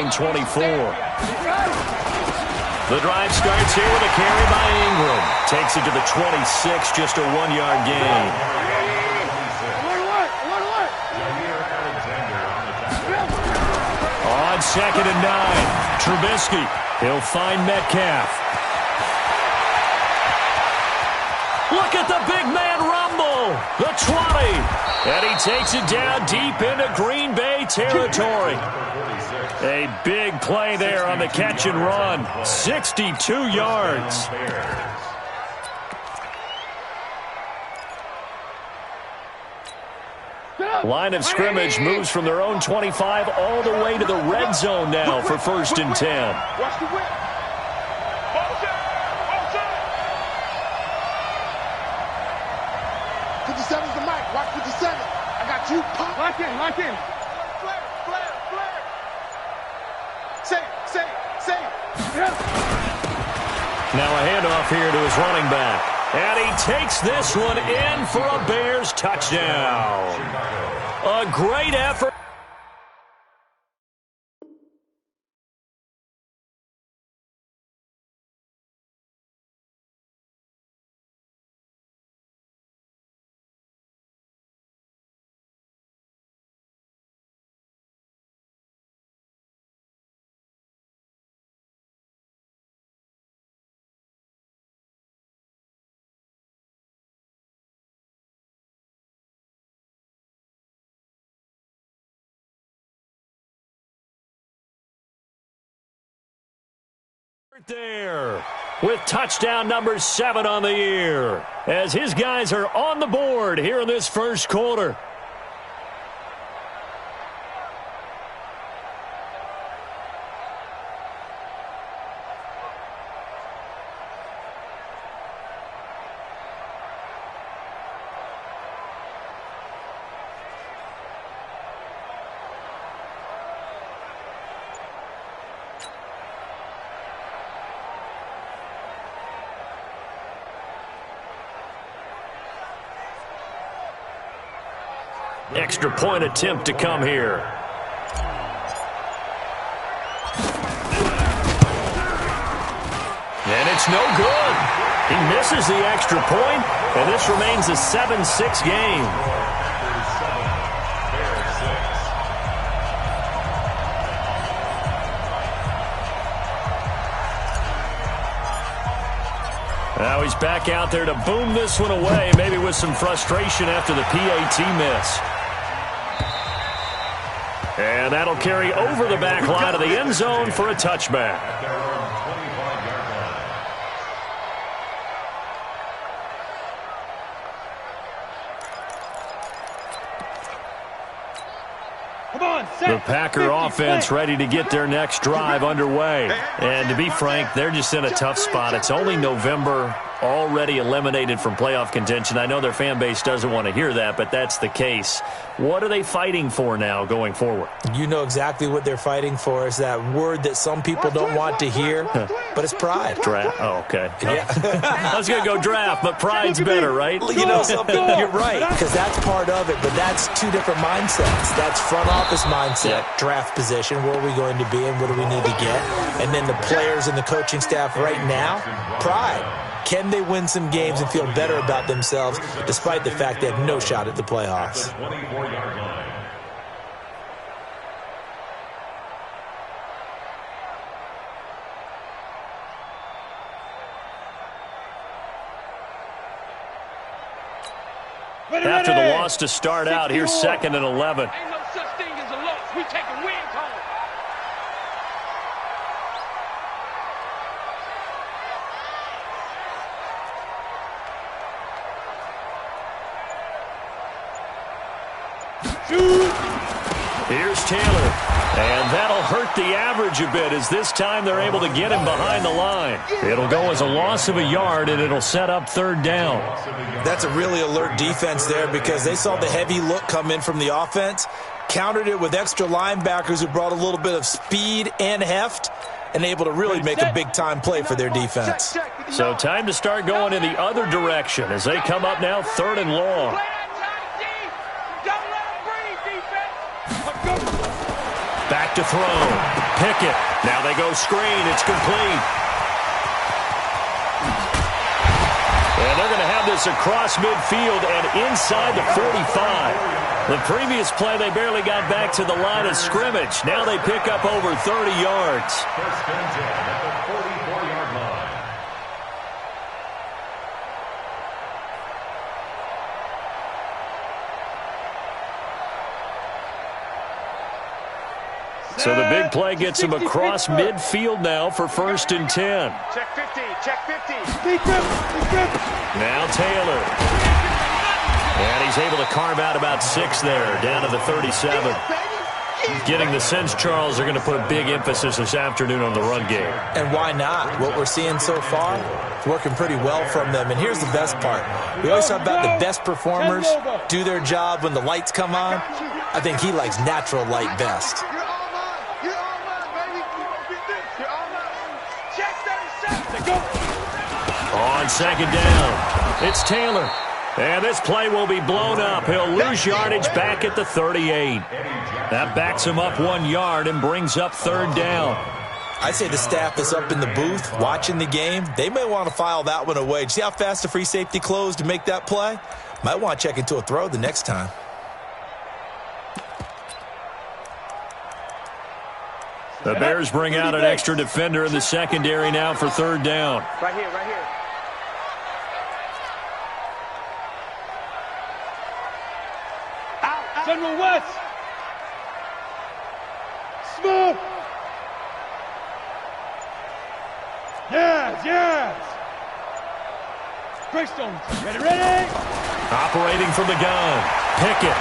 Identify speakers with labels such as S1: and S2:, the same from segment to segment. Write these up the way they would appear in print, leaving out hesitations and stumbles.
S1: carrying 24. The drive starts here with a carry by Ingram. Takes it to the 26, just a 1-yard gain. On 2nd and 9, Trubisky. He'll find Metcalf. Look at the big man rumble. The 20. And he takes it down deep into Green Bay territory. A big play there on the catch and run. 62 yards. Line of scrimmage moves from their own 25 all the way to the red zone now for 1st and 10.
S2: Watch the whip. 57's the mic. Watch 57. I got you. Lock in. Flare. Say.
S1: Now a handoff here to his running back. And he takes this one in for a Bears touchdown. A great effort. There with touchdown number 7 on the year as his guys are on the board here in this first quarter. Extra point attempt to come here. And it's no good. He misses the extra point, and this remains a 7-6 game. Now he's back out there to boom this one away, maybe with some frustration after the PAT miss. And that'll carry over the back line of the end zone for a touchback. The Packer offense ready to get their next drive underway. And to be frank, they're just in a tough spot. It's only November, already eliminated from playoff contention. I know their fan base doesn't want to hear that, but that's the case. What are they fighting for now going forward?
S3: You know exactly what they're fighting for. Is that word that some people don't want to hear, but it's pride.
S1: Draft. Oh, okay.
S3: Yeah.
S1: I was going to go draft, but pride's better, right?
S3: You know something? You're right, because that's part of it, but that's two different mindsets. That's front office mindset, draft position, where are we going to be and what do we need to get? And then the players and the coaching staff right now, pride. Can they win some games and feel better about themselves despite the fact they have no shot at the playoffs?
S1: After the loss to start out, here's 2nd and 11.
S2: Ain't no such thing as a loss. We take a win home.
S1: Here's Taylor. And that'll hurt the average a bit as this time they're able to get him behind the line. It'll go as a loss of a yard, and it'll set up 3rd down.
S3: That's a really alert defense there because they saw the heavy look come in from the offense, countered it with extra linebackers who brought a little bit of speed and heft, and able to really make a big-time play for their defense.
S1: So time to start going in the other direction as they come up now 3rd and long. Back to throw. Pickett. Now they go screen. It's complete. And they're going to have this across midfield and inside the 45. The previous play, they barely got back to the line of scrimmage. Now they pick up over 30 yards.
S4: First and 10 at the 44-yard line.
S1: So the big play gets him across midfield now for first and 10.
S2: Check 50, check 50.
S1: Now Taylor. And he's able to carve out about 6 there, down to the 37. Getting the sense, Charles, they're going to put a big emphasis this afternoon on the run game.
S3: And why not? What we're seeing so far, it's working pretty well from them. And here's the best part. We always talk about the best performers do their job when the lights come on. I think he likes natural light best.
S1: On second down, it's Taylor. And this play will be blown up. He'll lose yardage back at the 38. That backs him up 1 yard and brings up third down.
S3: I say the staff is up in the booth watching the game. They may want to file that one away. See how fast the free safety closed to make that play? Might want to check into a throw the next time.
S1: The Bears bring out an extra defender in the secondary now for third down.
S2: Right here, right here.
S5: General West. Smoke. Yes. Greystone, ready.
S1: Operating from the gun, Pickett.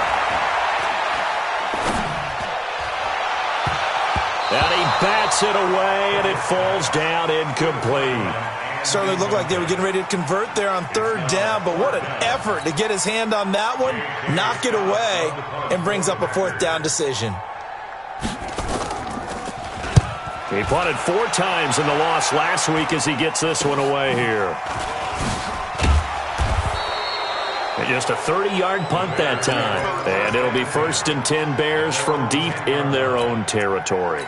S1: And he bats it away, and it falls down incomplete.
S3: Certainly looked like they were getting ready to convert there on third down, but what an effort to get his hand on that one, knock it away, and brings up a fourth down decision.
S1: He punted 4 times in the loss last week as he gets this one away here. And just a 30-yard punt that time. And it'll be first and 10 Bears from deep in their own territory.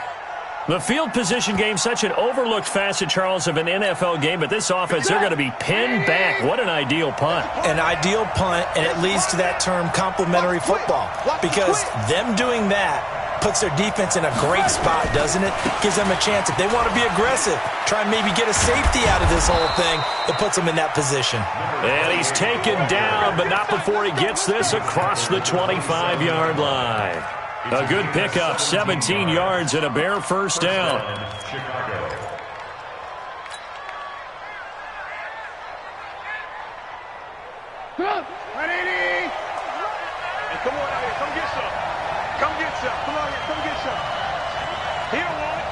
S1: The field position game, such an overlooked facet, Charles, of an NFL game, but this offense, they're going to be pinned back. What an ideal punt.
S3: An ideal punt, and it leads to that term complementary football, because them doing that puts their defense in a great spot, doesn't it? Gives them a chance. If they want to be aggressive, try and maybe get a safety out of this whole thing, it puts them in that position.
S1: And he's taken down, but not before he gets this across the 25-yard line. A good pickup, 17 yards and a Bear first down.
S2: Ready? Hey, come on out here. Come get some. Come get some. Come on here. Come get some. He don't want
S1: it.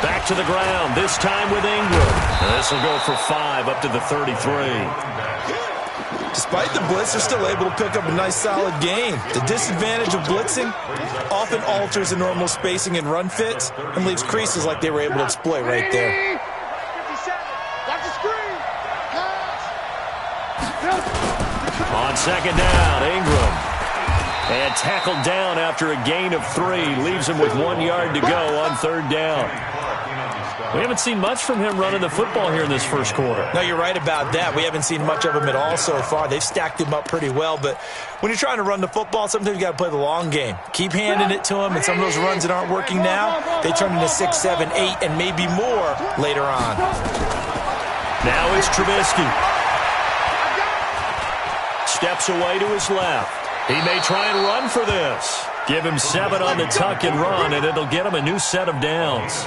S1: Back to the ground, this time with Ingram. This will go for 5 up to the 33.
S3: Despite the blitz, they're still able to pick up a nice, solid gain. The disadvantage of blitzing often alters the normal spacing and run fits and leaves creases like they were able to exploit right there.
S2: 57. Watch the screen.
S1: On second down, Ingram. And tackled down after a gain of 3. Leaves him with 1 yard to go on third down. We haven't seen much from him running the football here in this first quarter.
S3: No, you're right about that. We haven't seen much of him at all so far. They've stacked him up pretty well, but when you're trying to run the football, sometimes you got to play the long game. Keep handing it to him, and some of those runs that aren't working now, they turn into 6, 7, 8, and maybe more later on.
S1: Now it's Trubisky. Steps away to his left. He may try and run for this. Give him 7 on the tuck and run, and it'll get him a new set of downs.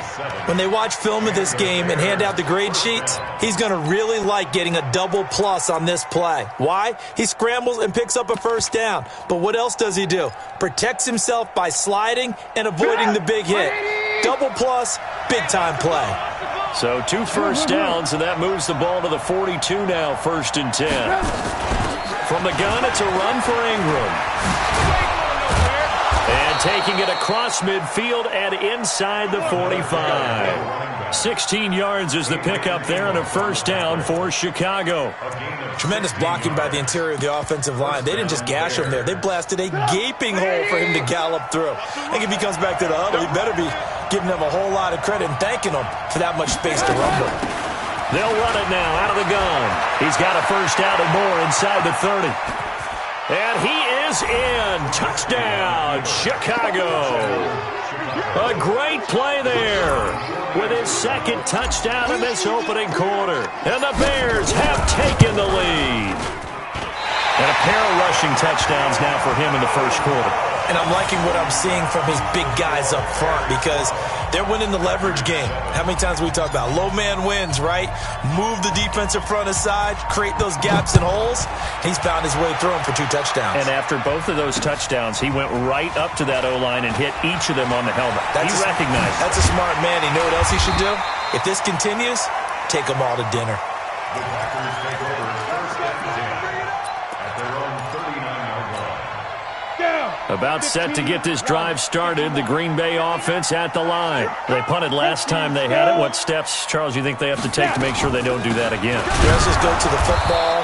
S3: When they watch film of this game and hand out the grade sheets, he's going to really like getting a double plus on this play. Why? He scrambles and picks up a first down. But what else does he do? Protects himself by sliding and avoiding the big hit. Double plus, big-time play.
S1: So 2 first downs, and that moves the ball to the 42 now, first and 10. From the gun, it's a run for Ingram. And taking it across midfield and inside the 45. 16 yards is the pickup there and a first down for Chicago.
S3: Tremendous blocking by the interior of the offensive line. They didn't just gash him there. They blasted a gaping hole for him to gallop through. I think if he comes back to the huddle, he better be giving them a whole lot of credit and thanking them for that much space to rumble.
S1: They'll run it now out of the gun. He's got a first down and more inside the 30. And he is in. Touchdown, Chicago. A great play there with his second touchdown in this opening quarter. And the Bears have taken the lead. And a pair of rushing touchdowns now for him in the first quarter.
S3: And I'm liking what I'm seeing from his big guys up front because they're winning the leverage game. How many times we talk about low man wins, right? Move the defensive front aside, create those gaps and holes. He's found his way through them for 2 touchdowns.
S1: And after both of those touchdowns, he went right up to that O-line and hit each of them on the helmet. He recognized.
S3: That's a smart man. You know what else he should do? If this continues, take them all to dinner.
S4: The Packers take over first and 10 at their own 39-yard line.
S1: About set to get this drive started. The Green Bay offense at the line. They punted last time they had it. What steps, Charles, you think they have to take to make sure they don't do that again?
S3: Let's just go to the football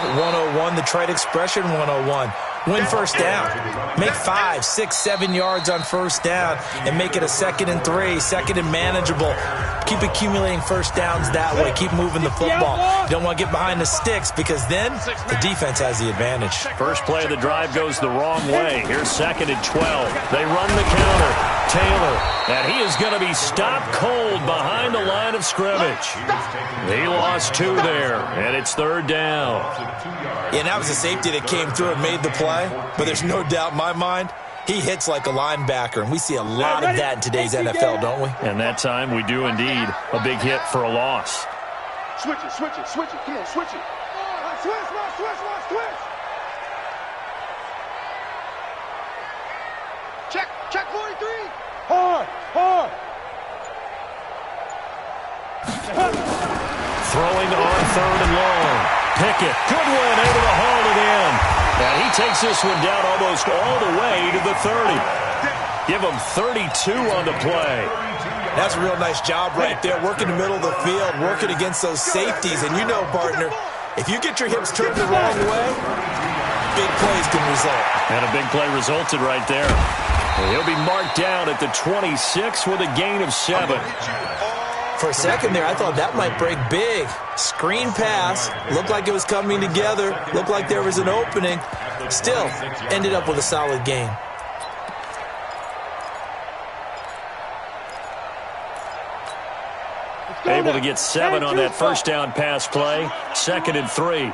S3: 101, the trade expression 101. Win first down. Make 5, 6, 7 yards on first down and make it a 2nd and 3, 2nd and manageable. Keep accumulating first downs that way. Keep moving the football. You don't want to get behind the sticks because then the defense has the advantage.
S1: First play of the drive goes the wrong way. Here's 2nd and 12. They run the counter. Taylor, and he is going to be stopped cold behind the line of scrimmage. He lost 2 there, and it's 3rd down.
S3: Yeah, and that was a safety that came through and made the play, but there's no doubt in my mind he hits like a linebacker, and we see a lot of that in today's NFL, don't we?
S1: And that time we do indeed. A big hit for a loss.
S2: Switch it, switch it, switch it. Come on, switch it. Switch. Check 43.
S5: Hard.
S1: Throwing on 3rd and long. Pickett, Goodwin able to haul it in. And he takes this one down almost all the way to the 30. Give him 32 on the play.
S3: That's a real nice job right there, working the middle of the field, working against those safeties. And you know, partner, if you get your hips turned the wrong way, big plays can result.
S1: And a big play resulted right there. He'll be marked down at the 26 with a gain of 7.
S3: For a second there, I thought that might break big. Screen pass, looked like it was coming together, looked like there was an opening. Still, ended up with a solid gain.
S1: Able to get 7 on that first down pass play. 2nd and 3.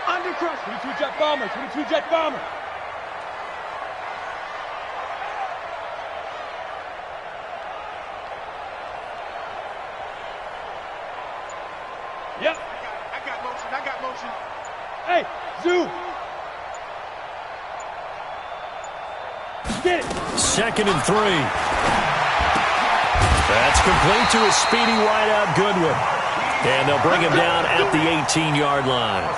S5: Under pressure. 22 jet bomber. Yep.
S2: I got motion.
S5: Hey, Zoo. Get it.
S1: 2nd and 3. That's complete to a speedy wideout Goodwin. And they'll bring him down at the 18-yard line.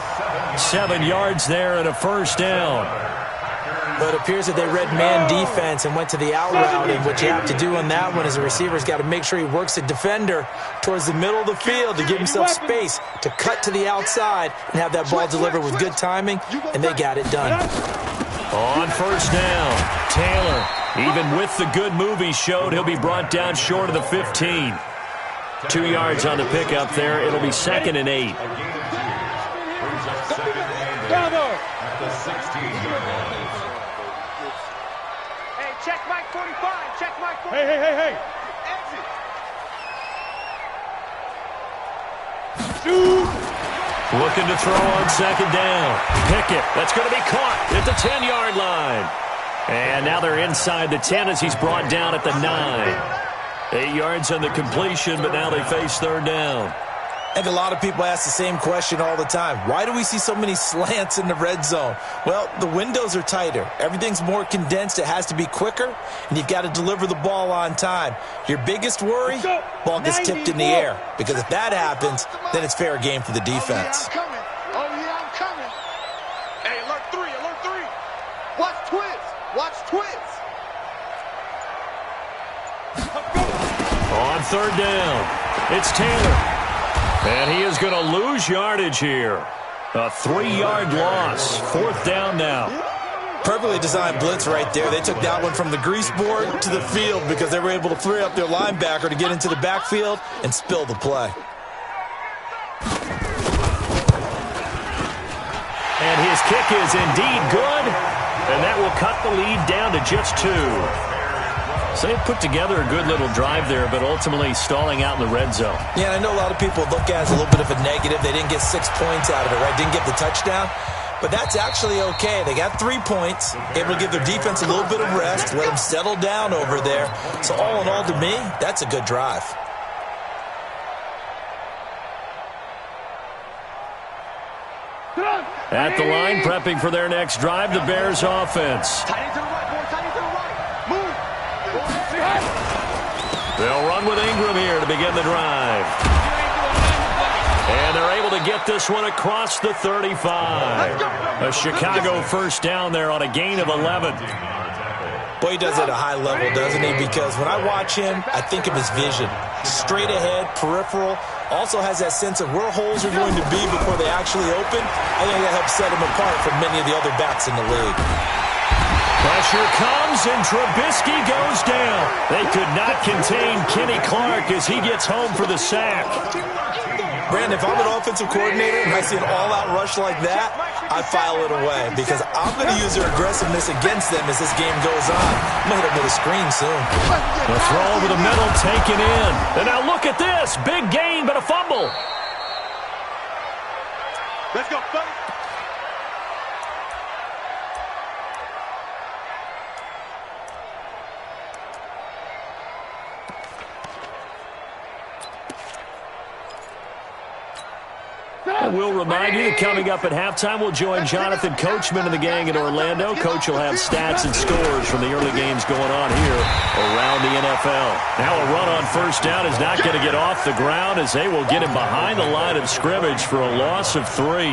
S1: 7 yards there and a first down.
S3: But it appears that they read man defense and went to the out route. And what you have to do on that one is a receiver's got to make sure he works a defender towards the middle of the field to give himself space to cut to the outside and have that ball delivered with good timing, and they got it done.
S1: On first down, Taylor, even with the good move he showed, he'll be brought down short of the 15. 2 yards on the pickup there. It'll be 2nd and 8.
S4: At the 16-yard line.
S2: Hey, check Mike 45. Check Mike 45.
S5: Hey.
S2: Exit.
S5: Shoot.
S1: Looking to throw on 2nd down. Pickett, that's going to be caught at the 10-yard line. And now they're inside the 10 as he's brought down at the 9. 8 yards on the completion, but now they face 3rd down.
S3: I think a lot of people ask the same question all the time. Why do we see so many slants in the red zone? Well, the windows are tighter. Everything's more condensed. It has to be quicker, and you've got to deliver the ball on time. Your biggest worry, ball gets tipped in the air. Because if that happens, then it's fair game for the defense.
S2: Oh, yeah, I'm coming. Hey, alert 3. Watch Twiz.
S1: on third down. It's Taylor. And he is going to lose yardage here. A 3-yard loss. Fourth down now.
S3: Perfectly designed blitz right there. They took that one from the grease board to the field because they were able to free up their linebacker to get into the backfield and spill the play.
S1: And his kick is indeed good. And that will cut the lead down to just 2. So they put together a good little drive there, but ultimately stalling out in the red zone.
S3: Yeah, I know a lot of people look at it as a little bit of a negative. They didn't get 6 points out of it, right? Didn't get the touchdown. But that's actually okay. They got 3 points, able to give their defense a little bit of rest, let them settle down over there. So all in all, to me, that's a good drive.
S1: At the line, prepping for their next drive, the Bears offense. They'll run with Ingram here to begin the drive. And they're able to get this one across the 35. A Chicago first down there on a gain of 11.
S3: Boy, he does it at a high level, doesn't he? Because when I watch him, I think of his vision. Straight ahead, peripheral. Also has that sense of where holes are going to be before they actually open. I think that helps set him apart from many of the other backs in the league.
S1: Pressure comes, and Trubisky goes down. They could not contain Kenny Clark as he gets home for the sack.
S3: Brandon, if I'm an offensive coordinator and I see an all-out rush like that, I file it away because I'm going to use their aggressiveness against them as this game goes on. I'm going to hit them with a screen soon.
S1: The throw over the middle taken in. And now look at this. Big gain, but a fumble.
S2: Let's go, buddy.
S1: And we'll remind you that coming up at halftime, we'll join Jonathan Coachman and the gang in Orlando. Coach will have stats and scores from the early games going on here around the NFL. Now a run on first down is not going to get off the ground as they will get him behind the line of scrimmage for a loss of 3.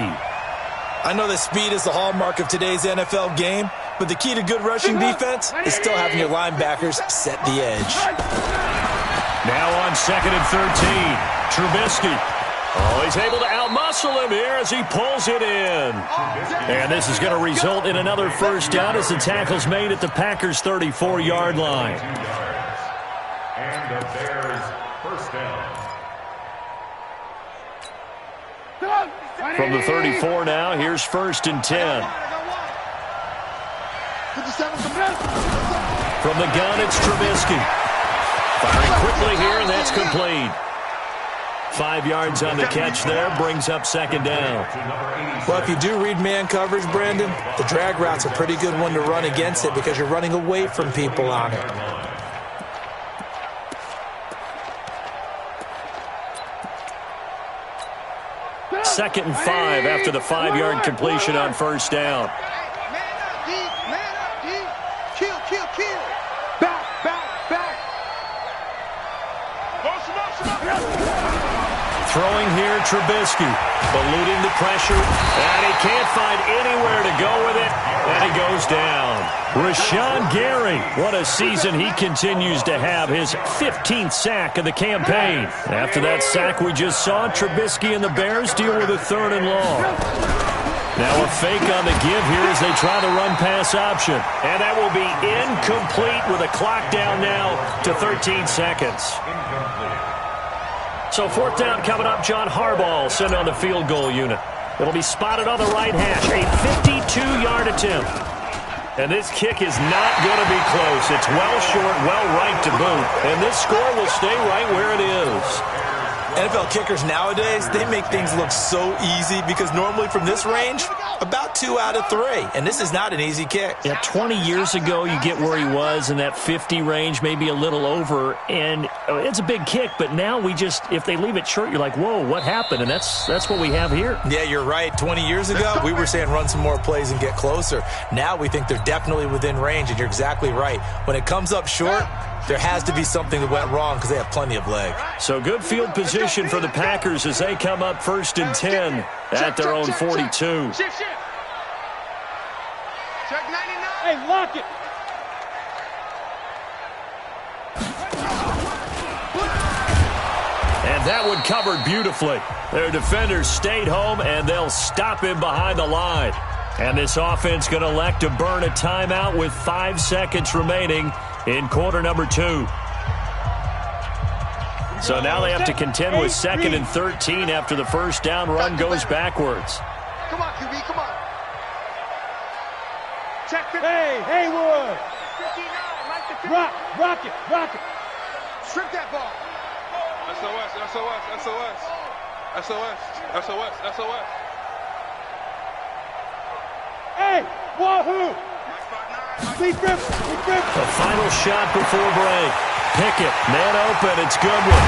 S3: I know that speed is the hallmark of today's NFL game, but the key to good rushing defense is still having your linebackers set the edge.
S1: Now on 2nd and 13, Trubisky. Oh, he's able to outmuscle him here as he pulls it in. And this is going to result in another first down as the tackle's made at the Packers' 34-yard line.
S4: And the Bears first down.
S1: From the 34 now, here's 1st and 10. From the gun, it's Trubisky. Firing quickly here, and that's complete. 5 yards on the catch there, brings up 2nd down.
S3: Well, if you do read man coverage, Brandon, the drag route's a pretty good one to run against it because you're running away from people on it.
S1: Second and 5 after the 5-yard completion on first down.
S2: Man up, D. Kill. Back. Motion.
S1: Throwing here, Trubisky, eluding the pressure, and he can't find anywhere to go with it, and he goes down. Rashawn Gary, what a season he continues to have, his 15th sack of the campaign. After that sack we just saw, Trubisky and the Bears deal with a 3rd and long. Now a fake on the give here as they try the run-pass option, and that will be incomplete with a clock down now to 13 seconds. So 4th down coming up. John Harbaugh sent on the field goal unit. It'll be spotted on the right hash. A 52-yard attempt. And this kick is not going to be close. It's well short, well right to boot. And this score will stay right where it is.
S3: NFL kickers nowadays, they make things look so easy because normally from this range, about 2 out of 3. And this is not an easy kick.
S1: Yeah, 20 years ago, you get where he was in that 50 range, maybe a little over. And it's a big kick, but now we just, if they leave it short, you're like, whoa, what happened? And that's what we have here.
S3: Yeah, you're right. 20 years ago, we were saying run some more plays and get closer. Now we think they're definitely within range, and you're exactly right. When it comes up short, there has to be something that went wrong because they have plenty of leg.
S1: So good field position for the Packers as they come up 1st and 10 at their own 42.
S2: Shift. Check 99.
S5: Hey, lock it.
S1: And that one covered beautifully. Their defenders stayed home, and they'll stop him behind the line. And this offense going to elect to burn a timeout with 5 seconds remaining in quarter number 2. So now they have to contend with 2nd and 13 after the first down run goes backwards.
S2: Come on, QB, come on. Check it.
S5: Hey, Haywood.
S2: 59,
S5: Rock it.
S2: Strip that ball. SOS.
S5: Hey, wahoo. Be grip.
S1: The final shot before break. Pickett, man open, it's Goodwin.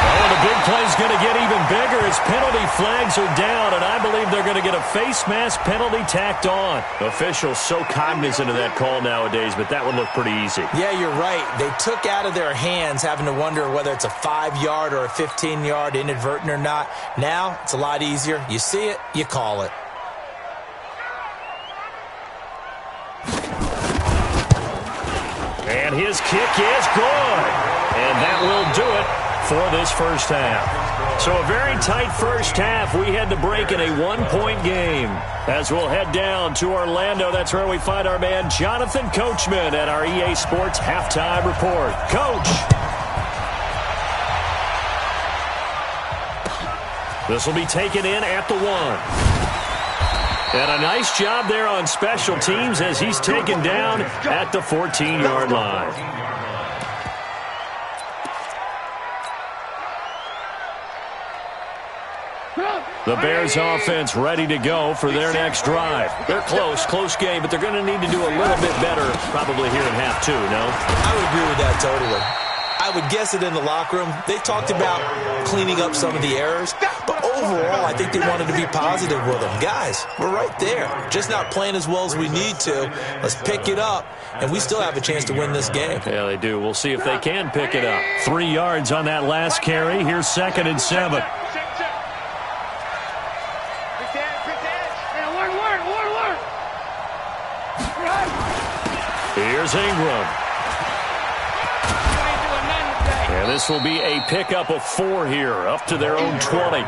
S1: Oh, the big play's going to get even bigger as penalty flags are down, and I believe they're going to get a face mask penalty tacked on. Officials so cognizant of that call nowadays, but that one looked pretty easy.
S3: Yeah, you're right. They took out of their hands having to wonder whether it's a 5-yard or a 15-yard inadvertent or not. Now, it's a lot easier. You see it, you call it.
S1: And his kick is good. And that will do it for this first half. So a very tight first half. We had to break in a 1-point game. As we'll head down to Orlando, that's where we find our man Jonathan Coachman at our EA Sports Halftime Report. Coach. This will be taken in at the 1. And a nice job there on special teams as he's taken down at the 14-yard line. The Bears offense ready to go for their next drive. They're close game, but they're going to need to do a little bit better probably here in half 2, no?
S3: I would agree with that totally. I would guess it in the locker room. They talked about cleaning up some of the errors, but overall, I think they wanted to be positive with them. Guys, we're right there. Just not playing as well as we need to. Let's pick it up, and we still have a chance to win this game.
S1: Yeah, they do. We'll see if they can pick it up. 3 yards on that last carry. Here's 2nd and 7. Here's Ingram. And this will be a pickup of 4 here, up to their own 20.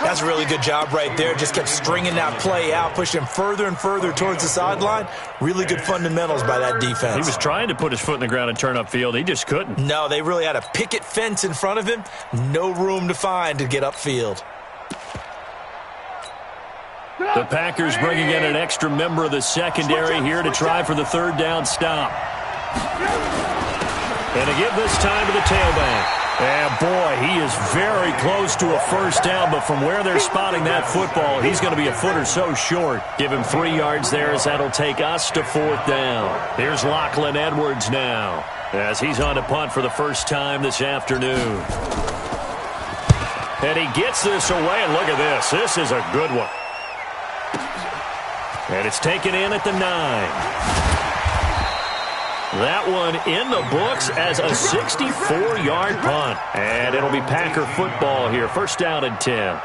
S3: That's a really good job right there. Just kept stringing that play out, pushing him further and further towards the sideline. Really good fundamentals by that defense.
S1: He was trying to put his foot in the ground and turn upfield. He just couldn't.
S3: No, they really had a picket fence in front of him. No room to find to get upfield.
S1: The Packers bringing in an extra member of the secondary here to try for the 3rd down stop. And again this time to the tailback. And boy, he is very close to a first down, but from where they're spotting that football, he's going to be a foot or so short. Give him 3 yards there as that'll take us to 4th down. Here's Lachlan Edwards now as he's on to punt for the first time this afternoon. And he gets this away, and look at this. This is a good one. And it's taken in at the 9. That one in the books as a 64-yard punt. And it'll be Packer football here. 1st down and 10.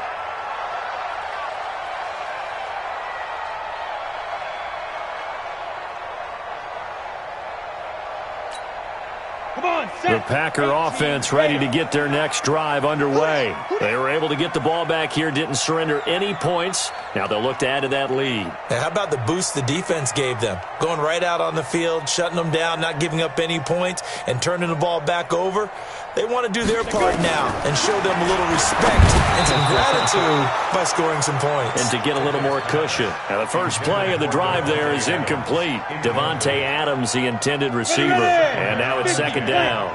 S1: The Packer offense ready to get their next drive underway. They were able to get the ball back here, didn't surrender any points. Now they'll look to add to that lead.
S3: Now, how about the boost the defense gave them? Going right out on the field, shutting them down, not giving up any points, and turning the ball back over. They want to do their part now and show them a little respect and some gratitude by scoring some points.
S1: And to get a little more cushion. Now the first play of the drive there is incomplete. Devontae Adams, the intended receiver. And now it's 2nd down.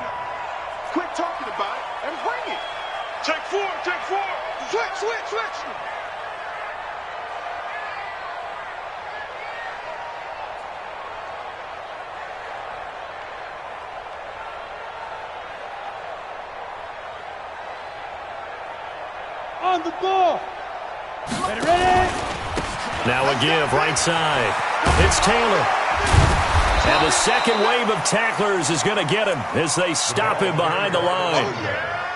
S2: Quit talking about it and bring it. Take 4. Switch.
S5: On the ball. Ready?
S1: Now a give right side. It's Taylor. And the second wave of tacklers is going to get him as they stop him behind the line.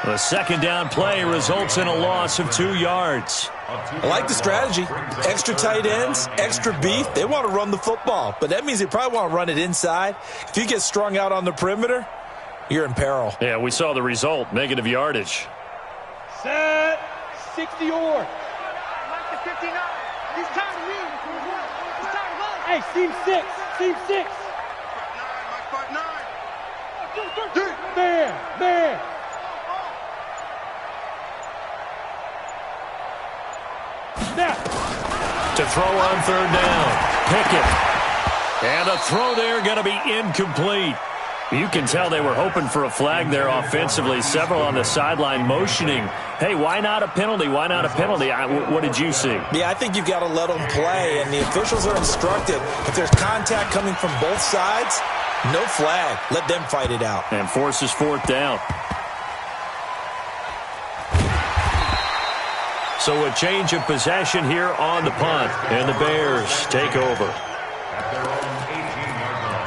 S1: The 2nd down play results in a loss of 2 yards.
S3: I like the strategy. Extra tight ends, extra beef. They want to run the football, but that means they probably want to run it inside. If you get strung out on the perimeter, you're in peril.
S1: Yeah, we saw the result, negative yardage.
S5: Set. 60 or.
S2: Mike to 59. He's tired of me. He's tired of us.
S5: Hey, seam 6. Seam 6.
S2: Mike 9.
S5: Man. Snap.
S1: To throw on third down. Pickett. And a throw there going to be incomplete. You can tell they were hoping for a flag there offensively. Several on the sideline motioning. Hey, why not a penalty? Why not a penalty? What did you see?
S3: Yeah, I think you've got to let them play, and the officials are instructed. If there's contact coming from both sides, no flag. Let them fight it out.
S1: And forces fourth down. So a change of possession here on the punt, and the Bears take over.
S4: At their own 18-yard line.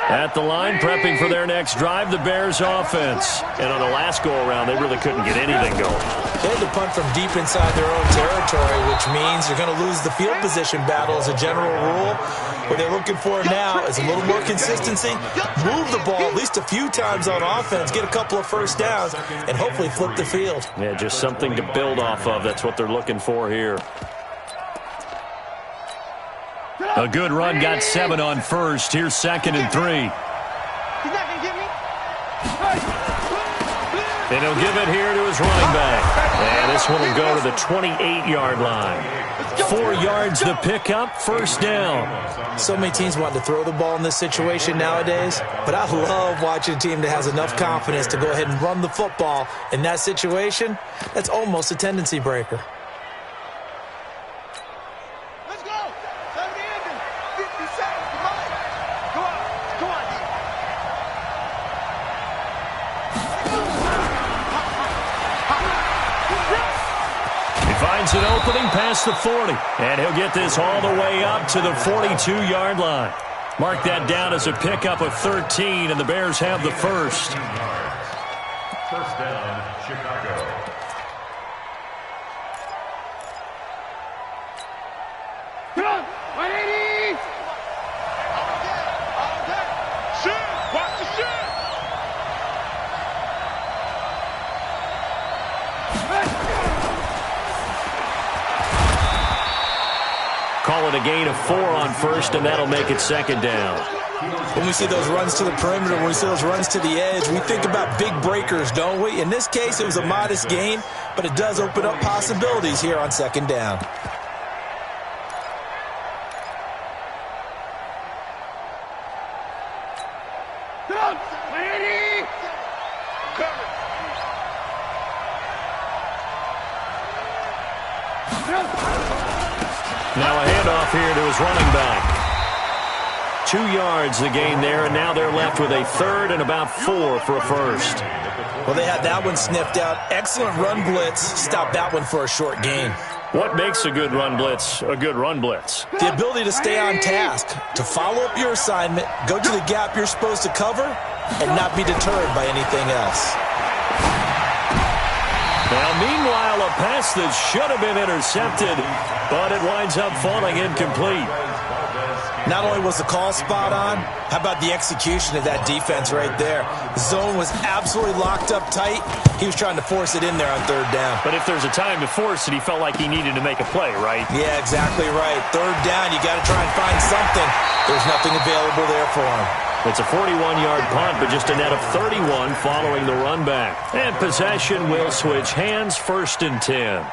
S1: At the line, prepping for their next drive, the Bears offense. And on the last go-around, they really couldn't get anything going.
S3: They had to punt from deep inside their own territory, which means you're going to lose the field position battle as a general rule. What they're looking for now is a little more consistency, move the ball at least a few times on offense, get a couple of first downs, and hopefully flip the field.
S1: Yeah, just something to build off of. That's what they're looking for here. A good run, got 7 on first. Here's 2nd and 3.
S2: He's not going to get me.
S1: And he'll give it here to his running back. And this one will go to the 28-yard line. 4 yards the pickup, first down.
S3: So many teams want to throw the ball in this situation nowadays, but I love watching a team that has enough confidence to go ahead and run the football in that situation. That's almost a tendency breaker.
S2: Let's go. 70 ending. 50 seconds. Come on. Go on. Go on, D.
S1: He finds an opening past the 40, and he'll get this all the way up to the 42-yard line. Mark that down as a pickup of 13, and the Bears have the first.
S4: First down, Chicago.
S5: Come on. 180.
S2: All day. Shoot. Watch the shoot.
S1: Call it a gain of 4 on first, and that'll make it 2nd down.
S3: When we see those runs to the perimeter, when we see those runs to the edge, we think about big breakers, don't we? In this case, it was a modest gain, but it does open up possibilities here on 2nd down.
S5: Come on. 180.
S2: Cover.
S1: Now a handoff here to his running back. 2 yards the gain there, and now they're left with a 3rd and about 4 for a first.
S3: Well, they had that one sniffed out. Excellent run blitz. Stop that one for a short gain.
S1: What makes a good run blitz a good run blitz?
S3: The ability to stay on task, to follow up your assignment, go to the gap you're supposed to cover, and not be deterred by anything else.
S1: Now, meanwhile, a pass that should have been intercepted, but it winds up falling incomplete.
S3: Not only was the call spot on, how about the execution of that defense right there? The zone was absolutely locked up tight. He was trying to force it in there on 3rd down.
S1: But if there's a time to force it, he felt like he needed to make a play, right?
S3: Yeah, exactly right. 3rd down, you got to try and find something. There's nothing available there for him.
S1: It's a 41-yard punt, but just a net of 31 following the run back. And possession will switch hands, 1st and 10.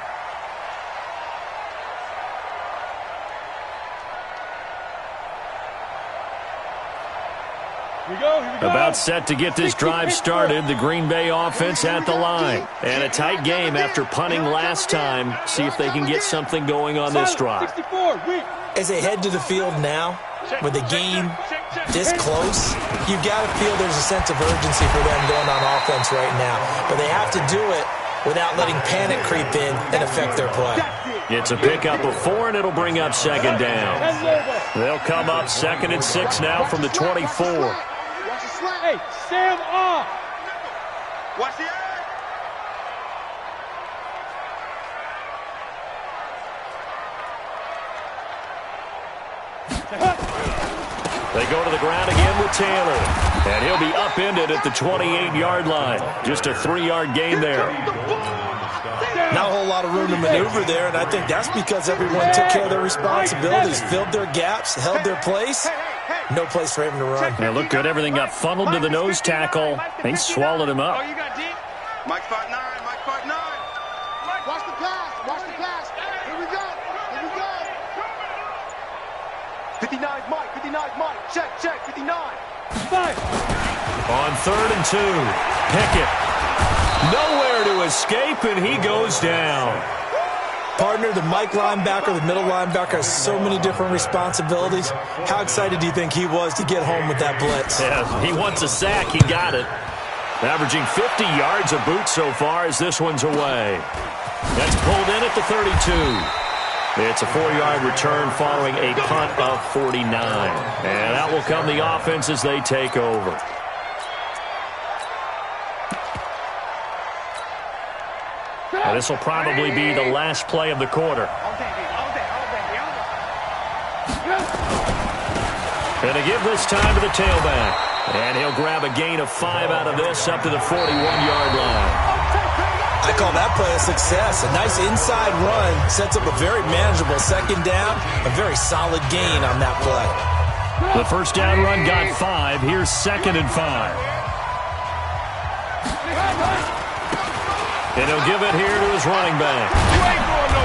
S5: Here we go.
S1: About set to get this drive started, the Green Bay offense at the line. And a tight game after punting last time. See if they can get something going on this drive.
S5: 64. Weak.
S3: As they head to the field now, with the game this close, you've got to feel there's a sense of urgency for them going on offense right now. But they have to do it without letting panic creep in and affect their play.
S1: It's a pickup of 4, and it'll bring up 2nd down. They'll come up 2nd and 6 now from the 24.
S5: Hey, Sam off.
S2: Watch the eye.
S1: They go to the ground again with Taylor. And he'll be upended at the 28-yard line. Just a 3-yard gain there.
S3: Not a whole lot of room to maneuver there, and I think that's because everyone took care of their responsibilities, filled their gaps, held their place. No place for him to run.
S1: It looked good. Everything got funneled to the nose tackle. He swallowed him up.
S2: Oh, you got deep. Mike 5'9", Mike 5'9".
S5: Watch the pass, watch the pass. Here we go, here we go.
S2: 59 Mike, 59 Mike. Check, 59.
S1: On 3rd and 2, Pickett. Nowhere to escape, and he goes down.
S3: Partner, the Mike linebacker, the middle linebacker has so many different responsibilities. How excited do you think he was to get home with that blitz?
S1: Yeah, he wants a sack. He got it. Averaging 50 yards a boot so far as this one's away. That's pulled in at the 32. It's a 4-yard return following a punt of 49. And out will come the offense as they take over. And this will probably be the last play of the quarter. And they give this time to the tailback. And he'll grab a gain of 5 out of this up to the 41-yard line.
S3: I call that play a success. A nice inside run sets up a very manageable second down. A very solid gain on that play.
S1: The first down run got 5. Here's 2nd and 5. And he'll give it here to his running back.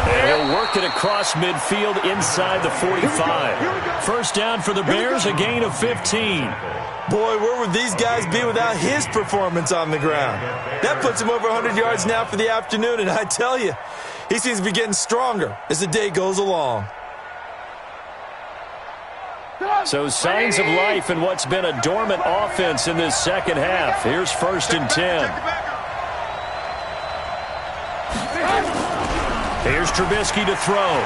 S1: And he'll work it across midfield inside the 45. First down for the Bears, a gain of 15.
S3: Boy, where would these guys be without his performance on the ground? That puts him over 100 yards now for the afternoon, and I tell you, he seems to be getting stronger as the day goes along.
S1: So signs of life in what's been a dormant offense in this second half. Here's 1st and 10. Here's Trubisky to throw.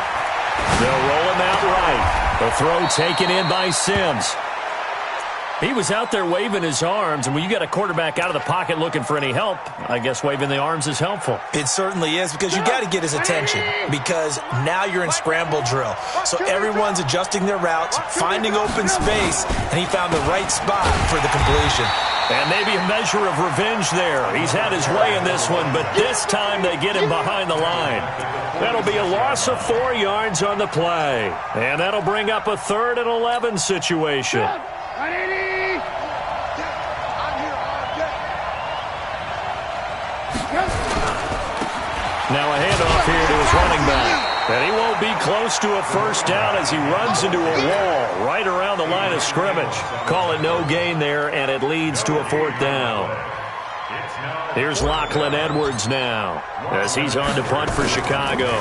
S1: They'll roll him out right. The throw taken in by Sims. He was out there waving his arms, and when you got a quarterback out of the pocket looking for any help, I guess waving the arms is helpful.
S3: It certainly is, because you got to get his attention, because now you're in scramble drill. So everyone's adjusting their routes, finding open space, and he found the right spot for the completion.
S1: And maybe a measure of revenge there. He's had his way in this one, but this time they get him behind the line. That'll be a loss of 4 yards on the play. And that'll bring up a 3rd and 11 situation. Now a handoff here to his running back. And he won't be close to a first down as he runs into a wall right around the line of scrimmage. Call it no gain there, and it leads to a 4th down. Here's Lachlan Edwards now as he's on to punt for Chicago.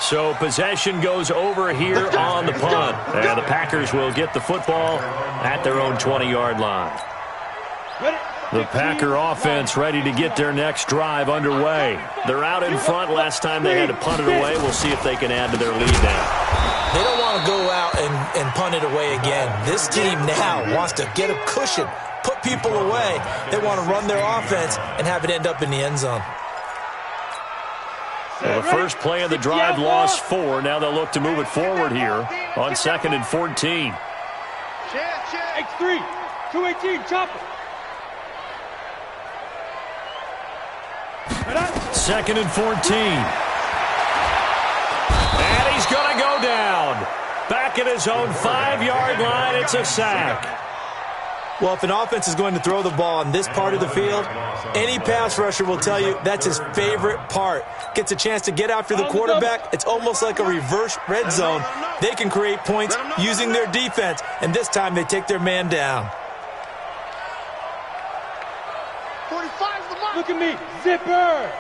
S1: So possession goes over here on the punt. And the Packers will get the football at their own 20-yard line. The Packer offense ready to get their next drive underway. They're out in front. Last time they had to punt it away. We'll see if they can add to their lead now.
S3: They don't want to go out and punt it away again. This team now wants to get a cushion, put people away. They want to run their offense and have it end up in the end zone.
S1: Well, the first play of the drive lost 4. Now they'll look to move it forward here on 2nd and 14.
S5: X3, 218, chopper.
S1: 2nd and 14. And he's going to go down. Back at his own 5-yard line, it's a sack.
S3: Well, if an offense is going to throw the ball on this part of the field, any pass rusher will tell you that's his favorite part. Gets a chance to get after the quarterback. It's almost like a reverse red zone. They can create points using their defense, and this time they take their man down.
S5: 45's the mark. Look at me, zipper.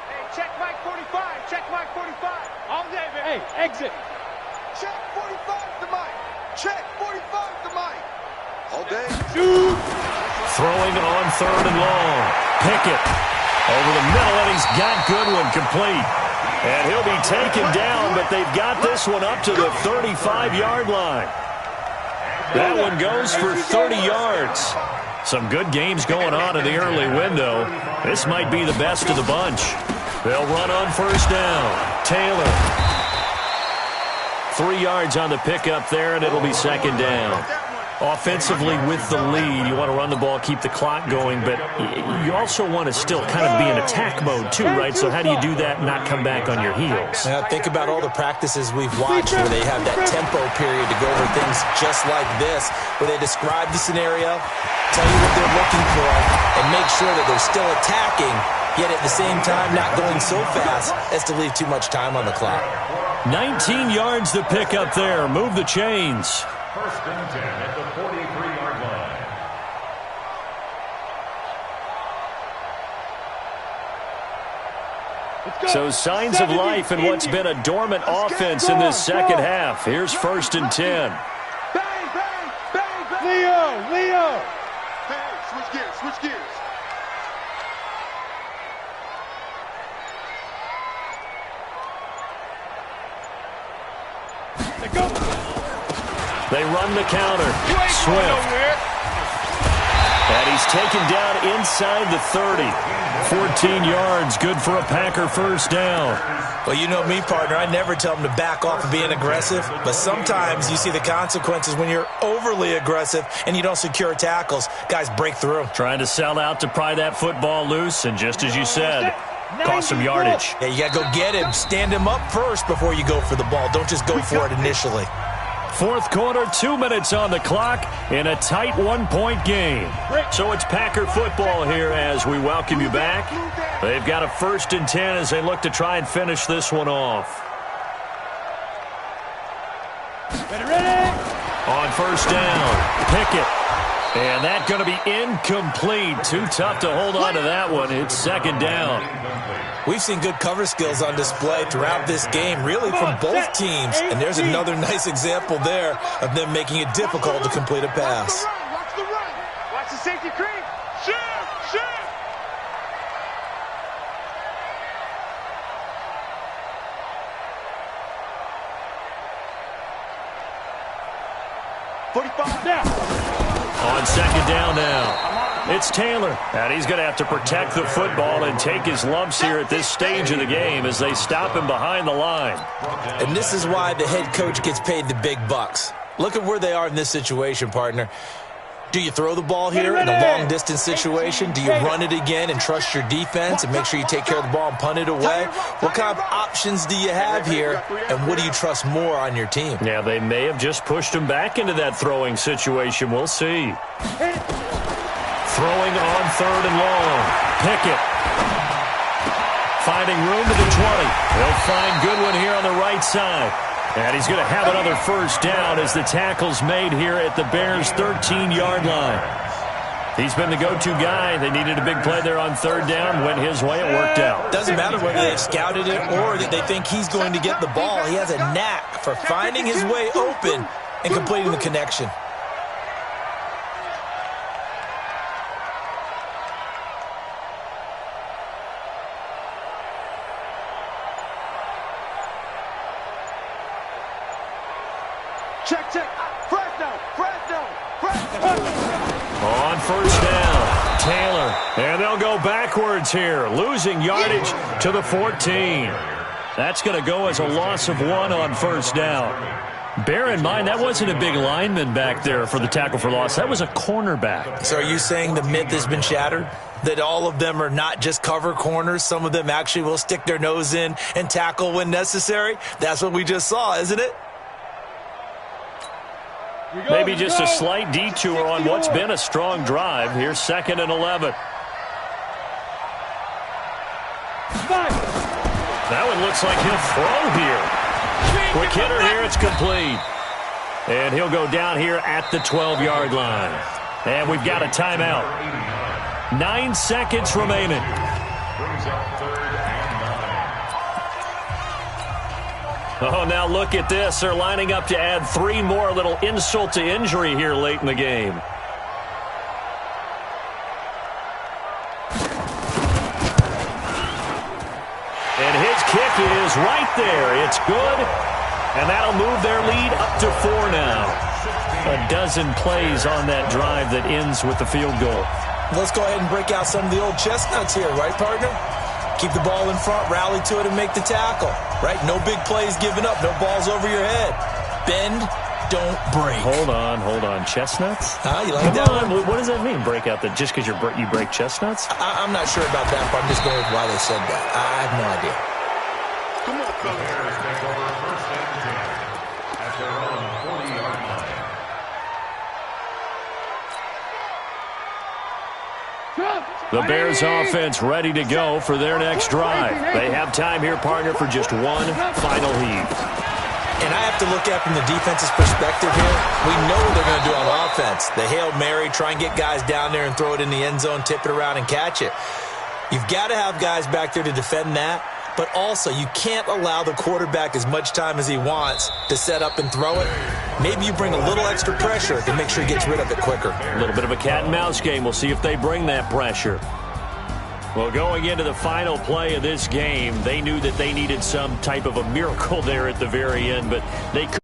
S2: Hey, check Mike 45. Check Mike 45. All day, man.
S5: Hey, exit.
S2: Check 45 to Mike. Check 45 to Mike. All day.
S5: Shoot.
S1: Throwing on 3rd and long. Pickett over the middle, and he's got Goodwin complete. And he'll be taken down, but they've got this one up to the 35-yard line. That one goes for 30 yards. Some good games going on in the early window. This might be the best of the bunch. They'll run on first down. Taylor. 3 yards on the pickup there, and it'll be second down. Offensively with the lead, you want to run the ball, keep the clock going, but you also want to still kind of be in attack mode too, right? So how do you do that and not come back on your heels?
S3: Now, think about all the practices we've watched where they have that tempo period to go over things just like this, where they describe the scenario, tell you what they're looking for, and make sure that they're still attacking, yet at the same time not going so fast as to leave too much time on the clock.
S1: 19 yards to pick up there. Move the chains.
S4: First and 10 at the 43-yard line.
S1: So signs of life in what's been a dormant offense in this second half. Here's first and 10.
S2: Bang, bang, bang, bang. Leo.
S5: Hey, switch gears.
S1: They run the counter. Swift. And he's taken down inside the 30. 14 yards, good for a Packer first down.
S3: Well, you know me, partner. I never tell them to back off of being aggressive, but sometimes you see the consequences when you're overly aggressive and you don't secure tackles. Guys break through.
S1: Trying to sell out to pry that football loose, and just as you said, cost some yardage.
S3: Yeah, you got to go get him. Stand him up first before you go for the ball. Don't just go for it initially.
S1: Fourth quarter, 2 minutes on the clock in a tight one-point game. So it's Packer football here as we welcome you back. They've got a first and 10 as they look to try and finish this one off.
S2: Ready?
S1: On first down, Pickett. And that's going to be incomplete. Too tough to hold on to that one. It's second down.
S3: We've seen good cover skills on display throughout this game, really from both teams. And there's another nice example there of them making it difficult to complete a pass.
S5: Watch the run.
S2: Watch the safety creep. Shoot. 45 now.
S1: On second down now, it's Taylor. And he's going to have to protect the football and take his lumps here at this stage of the game as they stop him behind the line.
S3: And this is why the head coach gets paid the big bucks. Look at where they are in this situation, partner. Do you throw the ball here in a long-distance situation? Do you run it again and trust your defense and make sure you take care of the ball and punt it away? What kind of options do you have here, and what do you trust more on your team?
S1: Yeah, they may have just pushed him back into that throwing situation. We'll see. Throwing on third and long. Pickett. Finding room to the 20. They'll find Goodwin here on the right side. And he's going to have another first down as the tackle's made here at the Bears' 13-yard line. He's been the go-to guy. They needed a big play there on third down. Went his way. It worked out.
S3: Doesn't matter whether they've scouted it or that they think he's going to get the ball. He has a knack for finding his way open and completing the connection.
S2: Check. Fresno.
S1: On first down, Taylor. And they'll go backwards here, losing yardage to the 14. That's going to go as a loss of 1 on first down. Bear in mind, that wasn't a big lineman back there for the tackle for loss. That was a cornerback.
S3: So are you saying the myth has been shattered? That all of them are not just cover corners? Some of them actually will stick their nose in and tackle when necessary? That's what we just saw, isn't it?
S1: Maybe just a slight detour on what's been a strong drive. Here's second and 11. That one looks like he'll throw here. Quick hitter here, it's complete. And he'll go down here at the 12-yard line. And we've got a timeout. 9 seconds remaining.
S4: Brings up third and 9.
S1: Oh, now look at this. They're lining up to add 3 more, little insult to injury here late in the game. And his kick is right there. It's good. And that'll move their lead up to 4 now. A dozen plays on that drive that ends with the field goal.
S3: Let's go ahead and break out some of the old chestnuts here, right, partner? Keep the ball in front, rally to it, and make the tackle, right? No big plays given up, no balls over your head. Bend, don't break.
S1: Hold on. Chestnuts?
S3: You like that one?
S1: What does that mean, break out? Just because you break chestnuts?
S3: I'm not sure about that, but I'm just going with why they said that. I have no idea.
S2: Come on,
S4: The
S2: fellas.
S4: Bears take over first and 10 at their own 40-yard line.
S1: The Bears offense ready to go for their next drive. They have time here, partner, for just one final heave.
S3: And I have to look at from the defense's perspective here. We know what they're going to do on offense. The Hail Mary, try and get guys down there and throw it in the end zone, tip it around and catch it. You've got to have guys back there to defend that. But also, you can't allow the quarterback as much time as he wants to set up and throw it. Maybe you bring a little extra pressure to make sure he gets rid of it quicker.
S1: A little bit of a cat and mouse game. We'll see if they bring that pressure. Well, going into the final play of this game, they knew that they needed some type of a miracle there at the very end, but they could